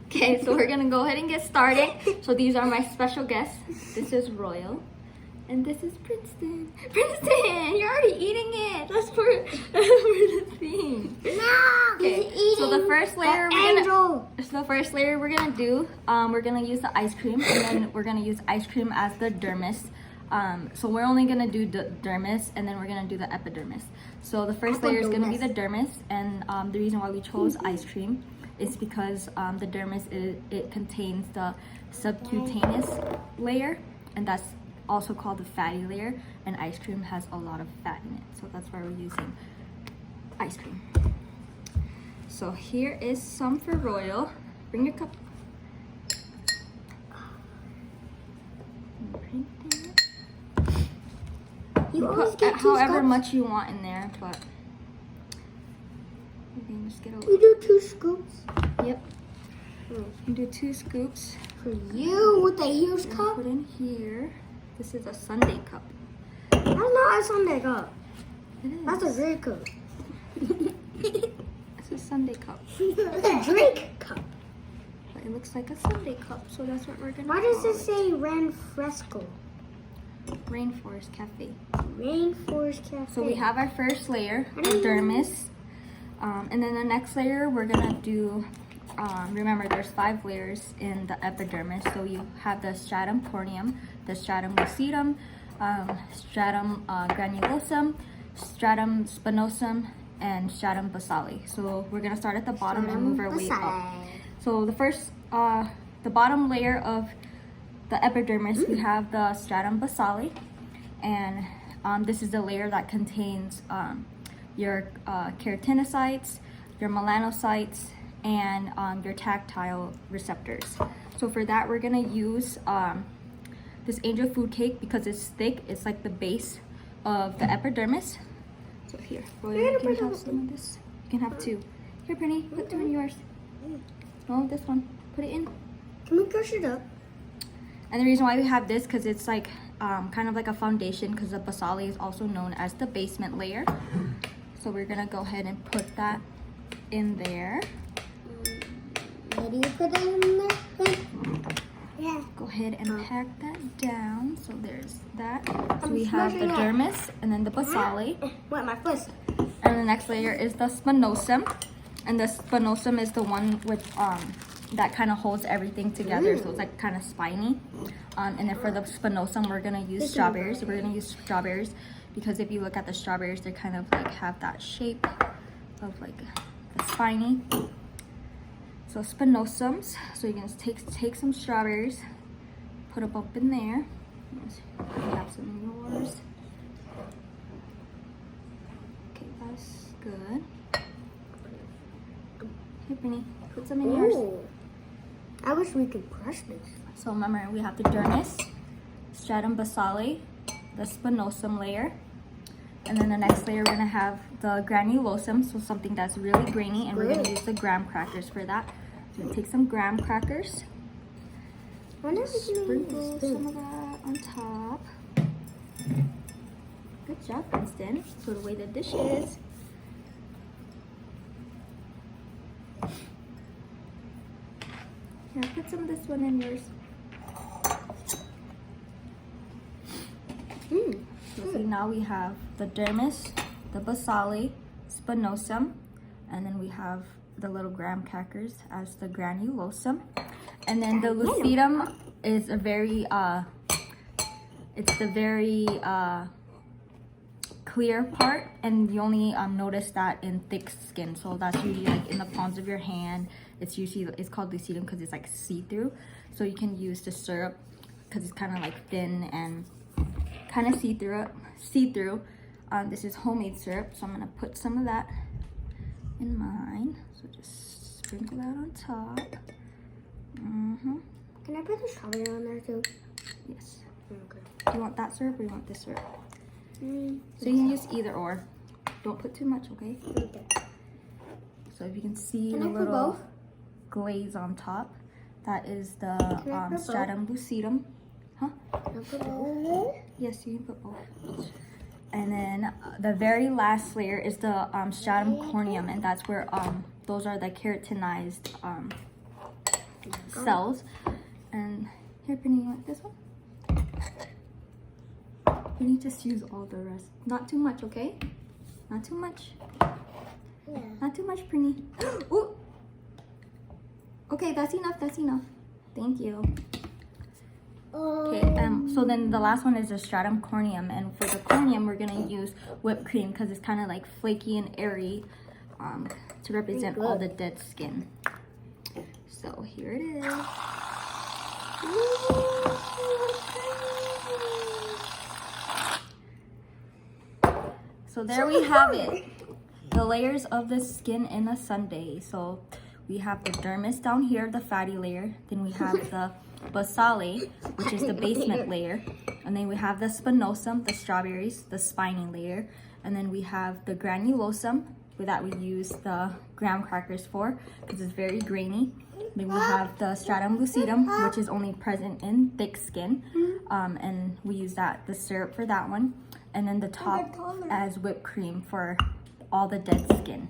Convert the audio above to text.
Okay, so we're gonna go ahead and get started. So these are my special guests. This is Royal, and this is Princeton. Princeton, you're already eating it. That's for the thing. No, Okay, so the first layer we're gonna do, we're gonna use the ice cream, and then we're gonna use ice cream as the dermis. So we're only gonna do the dermis, and then we're gonna do the epidermis. So the first layer is gonna be the dermis, and the reason why we chose ice cream is because the dermis it contains the subcutaneous layer, and that's also called the fatty layer, and ice cream has a lot of fat in it, so that's why we're using ice cream. So here is some for Royal. Bring your cup. You put however much you want in there, but you can just get a You do 2 scoops. Yep. You do 2 scoops. For you with a huge cup? Put in here. This is a Sunday cup. That's not a Sunday cup. It is. That's a drink cup. It's a Sunday cup. It's a drink cup. But it looks like a Sunday cup, so that's what we're gonna Why does it say Ran Fresco? Rainforest Cafe. Rainforest Cafe. So we have our first layer, the dermis. And then the next layer we're gonna do, remember there's 5 layers in the epidermis. So you have the stratum corneum, the stratum lucidum, stratum granulosum, stratum spinosum, and stratum basale. So we're gonna start at the bottom and move our way up. So the first, the bottom layer of the epidermis, we have the stratum basale, and this is the layer that contains your keratinocytes, your melanocytes, and your tactile receptors. So for that, we're gonna use this angel food cake because it's thick. It's like the base of the epidermis. So here, Royal, you can have some of this. You can have 2. Here, Penny, put 2 in yours. No, this one. Put it in. Can we crush it up? And the reason why we have this, because it's like kind of like a foundation, because the basale is also known as the basement layer. So we're gonna go ahead and put that in there. Where do you put it in there? Yeah. Go ahead and pack that down. So there's that. So we have the dermis and then the basale. What, my foot? And the next layer is the spinosum. And the spinosum is the one with that kind of holds everything together, so it's like kind of spiny. And then for the spinosum, we're gonna use strawberries. We're gonna use strawberries because if you look at the strawberries, they kind of like have that shape of like a spiny. So spinosums. So you're gonna take some strawberries, put them up in there. You have some in yours. Okay, that's good. Here, Brittany, put some in yours. I wish we could crush this. So remember, we have the dermis, stratum basale, the spinosum layer, and then the next layer we're gonna have the granulosum, so something that's really grainy, and we're gonna use the graham crackers for that. So we'll take some graham crackers, sprinkle some of that on top. Good job, Princeton. Put away the dishes. Here, put some of this one in yours. So see, now we have the dermis, the basale, spinosum, and then we have the little graham crackers as the granulosum. And then the lucidum is a very, it's the very clear part, and you only notice that in thick skin. So that's usually like in the palms of your hand. It's called lucidum because it's like see-through. So you can use the syrup because it's kind of like thin and kind of see-through. This is homemade syrup, so I'm gonna put some of that in mine. So just sprinkle that on top. Can I put the strawberry on there too? Yes. Okay. Do you want that syrup or you want this syrup? So you can use either or. Don't put too much, okay? Okay. So if you can see Can the I put little both? glaze on top, that is the put stratum lucidum. Huh? Can I put both? Yes, you can put both. And then the very last layer is the stratum corneum, and that's where those are the keratinized cells. And here, Penny, you want this one? We need to just use all the rest. Not too much, okay? Not too much. Yeah. Not too much, Penny. Ooh. Okay, that's enough. That's enough. Thank you. Okay, so then the last one is the stratum corneum, and for the corneum we're gonna use whipped cream because it's kind of like flaky and airy to represent all the dead skin. So here it is. So there we have it, the layers of the skin in a sundae. So we have the dermis down here, the fatty layer. Then we have the basale, which is the basement layer. And then we have the spinosum, the strawberries, the spiny layer. And then we have the granulosum, that we use the graham crackers for because it's very grainy. Then we have the stratum lucidum, which is only present in thick skin. And we use that, the syrup for that one. And then the top as whipped cream for all the dead skin.